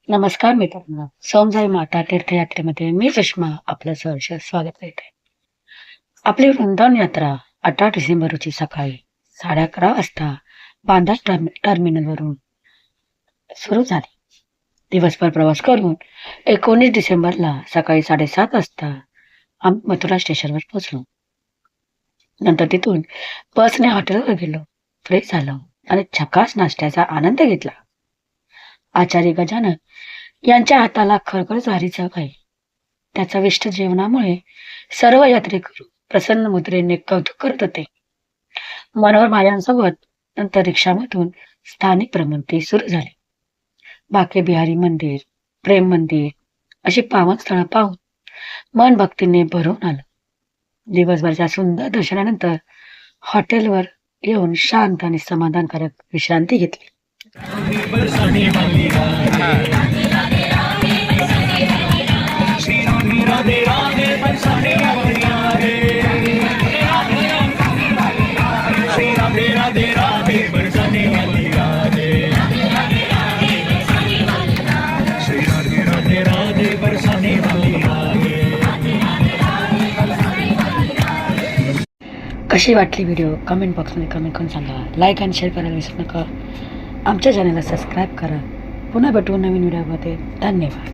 नमस्कार मित्रांनो, सोमजाई माता तीर्थयात्रेमध्ये मी सुषमा आपलं सहर्ष स्वागत करीत आहे. आपली वृंदावन यात्रा 18 डिसेंबर रोजी सकाळी 11:30 वाजता बांद्रा टर्मिनलवरून सुरू झाली. दिवसभर प्रवास करून 19 डिसेंबरला सकाळी 7:30 वाजता आम्ही मथुरा स्टेशनवर पोहोचलो. नंतर तिथून बसने हॉटेलवर गेलो, फ्रेश झालो आणि झकास नाश्त्याचा आनंद घेतला. आचार्य गजानन यांच्या हाताला खळखळ भारी चव आहे. त्याच्या विष्ट जेवणामुळे सर्व यात्रेकरू प्रसन्न मुद्रेने कौतुक करत होते. मनोहर मायांसोबत नंतर रिक्षामधून स्थानिक भ्रमंती सुरू झाली. बाके बिहारी मंदिर, प्रेम मंदिर अशी पावन स्थळं पाहून मन भक्तीने भरून आलं. दिवसभरच्या सुंदर दर्शनानंतर हॉटेलवर येऊन शांत आणि समाधानकारक विश्रांती घेतली. कशी वाटली व्हिडिओ कमेंट बॉक्समध्ये कमेंट करून सांगा. लाईक आणि शेअर करायला विसरू नका. आमच्या चॅनलला सबस्क्राईब करा. पुन्हा भेटू नवीन व्हिडिओमध्ये. धन्यवाद.